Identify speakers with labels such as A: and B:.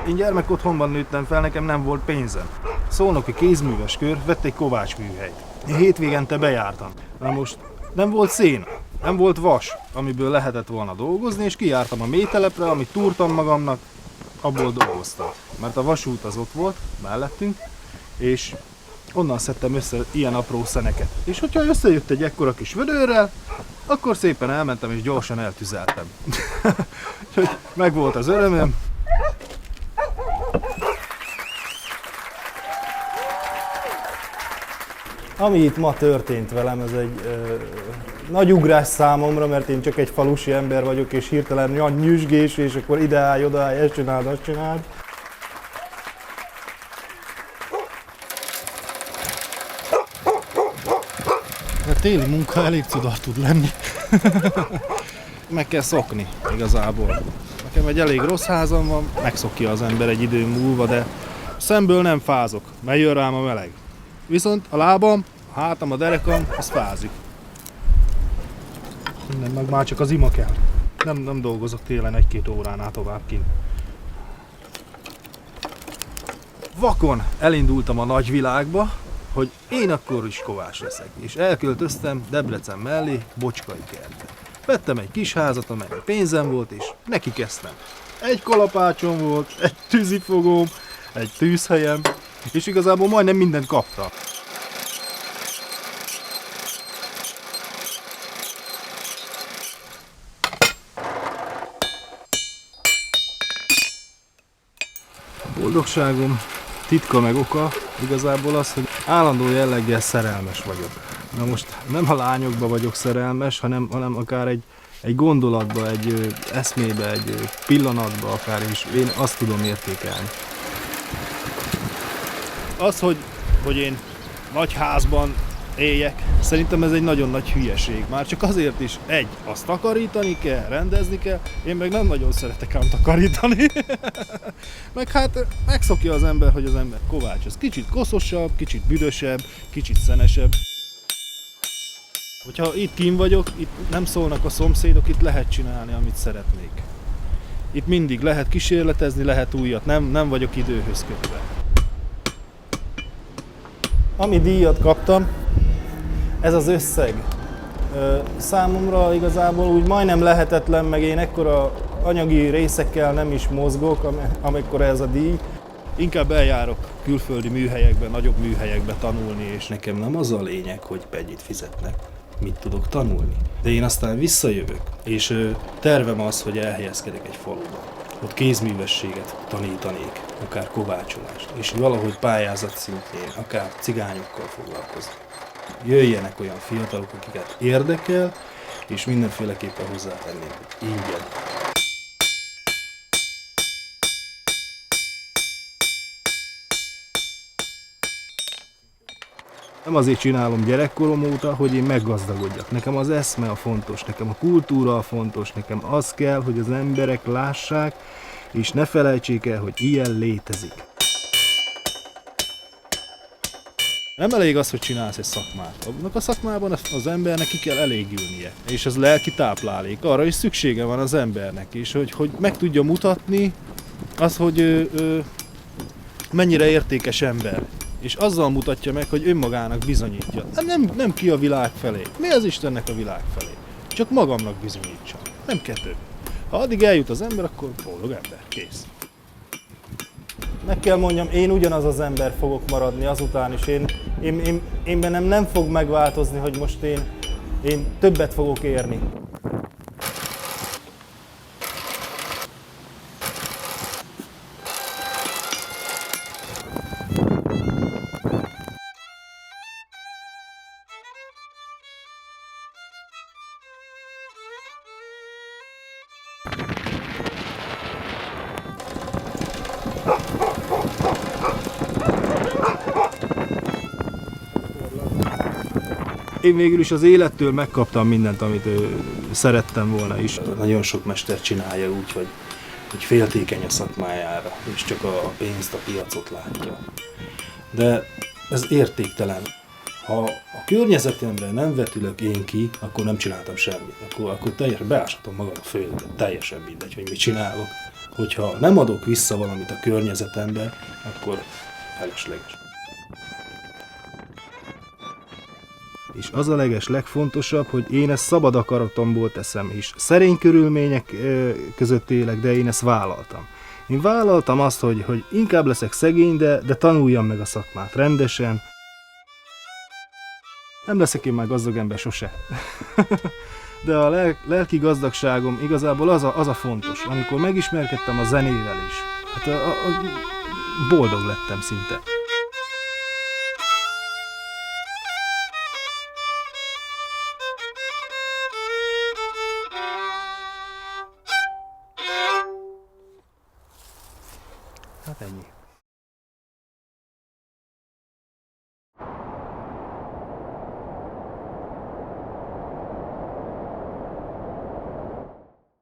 A: Én gyermekotthonban nőttem fel, nekem nem volt pénzem. Szolnoki kézműves kör vett egy kovácsműhelyt. Én hétvégente bejártam. Na most nem volt szén, nem volt vas, amiből lehetett volna dolgozni, és kijártam a mélytelepre, amit túrtam magamnak, abból dolgoztam. Mert a vasút az ott volt, mellettünk, és onnan szedtem össze ilyen apró szeneket. És hogyha összejött egy ekkora kis vödörrel, akkor szépen elmentem és gyorsan eltüzeltem. Úgyhogy megvolt az örömöm. Ami itt ma történt velem, ez egy nagy ugrás számomra, mert én csak egy falusi ember vagyok, és hirtelen nagy nyüzsgés, és akkor ide állj, oda állj, ezt csináld, azt csináld. A téli munka elég cudar tud lenni. Meg kell szokni igazából. Nekem egy elég rossz házam van, megszokja az ember egy idő múlva, de szemből nem fázok, mert jön rám a meleg. Viszont a lábam, a hátam, a derekam, az fázik. Minden, meg már csak az ima kell. Nem dolgozok télen 1-2 óránál tovább kint. Vakon elindultam a nagyvilágba, hogy én akkor is kovács leszek, és elköltöztem Debrecen mellé Bocskai kertbe. Vettem egy kis házat, amely pénzem volt, és neki kezdtem. Egy kalapácsom volt, egy tűzifogóm, egy tűzhelyem, és igazából majdnem mindent kaptam. A boldogságom titka meg oka igazából az, hogy állandó jelleggel szerelmes vagyok. Na most nem a lányokba vagyok szerelmes, hanem akár egy gondolatba, egy eszmébe, egy pillanatba akár is. Én azt tudom értékelni. Az, hogy én nagy házban éljek, szerintem ez egy nagyon nagy hülyeség. Már csak azért is, azt takarítani kell, rendezni kell, én meg nem nagyon szeretek ám takarítani. Meg hát megszokja az ember, hogy az ember kovács. Ez kicsit koszosabb, kicsit büdösebb, kicsit szenesebb. Hogyha itt kín vagyok, itt nem szólnak a szomszédok, itt lehet csinálni, amit szeretnék. Itt mindig lehet kísérletezni, lehet újat, nem vagyok időhöz kötve. Ami díjat kaptam, ez az összeg. Számomra igazából úgy majdnem lehetetlen, meg én ekkora anyagi részekkel nem is mozgok, amikor ez a díj. Inkább eljárok külföldi műhelyekbe, nagyobb műhelyekbe tanulni, és nekem nem az a lényeg, hogy pennyit fizetnek, mit tudok tanulni. De én aztán visszajövök, és tervem az, hogy elhelyezkedek egy faluba. Ott kézművességet tanítanék, akár kovácsolást, és valahogy pályázat szintjén, akár cigányokkal foglalkoznak. Jöjjenek olyan fiatalok, akiket érdekel, és mindenféleképpen hozzátennék, hogy ingyen. Nem azért csinálom gyerekkorom óta, hogy én meggazdagodjak. Nekem az eszme a fontos, nekem a kultúra a fontos, nekem az kell, hogy az emberek lássák, és ne felejtsék el, hogy ilyen létezik. Nem elég az, hogy csinálsz egy szakmát. Abban a szakmában az embernek ki kell elégülnie. És ez lelki táplálék. Arra is szüksége van az embernek is, hogy meg tudja mutatni az, hogy mennyire értékes ember. És azzal mutatja meg, hogy önmagának bizonyítja. Nem ki a világ felé. Mi az Istennek a világ felé? Csak magamnak bizonyítsa. Nem kell több. Ha addig eljut az ember, akkor boldog ember. Kész. Meg kell mondjam, én ugyanaz az ember fogok maradni azután is. Én bennem nem fog megváltozni, hogy most én többet fogok érni. Én végül is az élettől megkaptam mindent, amit szerettem volna is. Nagyon sok mester csinálja úgy, hogy féltékeny a szakmájára, és csak a pénzt, a piacot látja. De ez értéktelen. Ha a környezetemre nem vetülök én ki, akkor nem csináltam semmit. Akkor teljesen beáshatom magam a földbe. Teljesen mindegy, hogy mit csinálok. hogyha nem adok vissza valamit a környezetembe, akkor felesleges. És az a legfontosabb, hogy én ezt szabad akaratomból teszem is. Szerény körülmények között élek, de én ezt vállaltam. Én vállaltam azt, hogy inkább leszek szegény, de tanuljam meg a szakmát rendesen. Nem leszek én már gazdag ember sose. De a lelki gazdagságom igazából az a fontos. Amikor megismerkedtem a zenével is, hát boldog lettem szinte. Hát ennyi.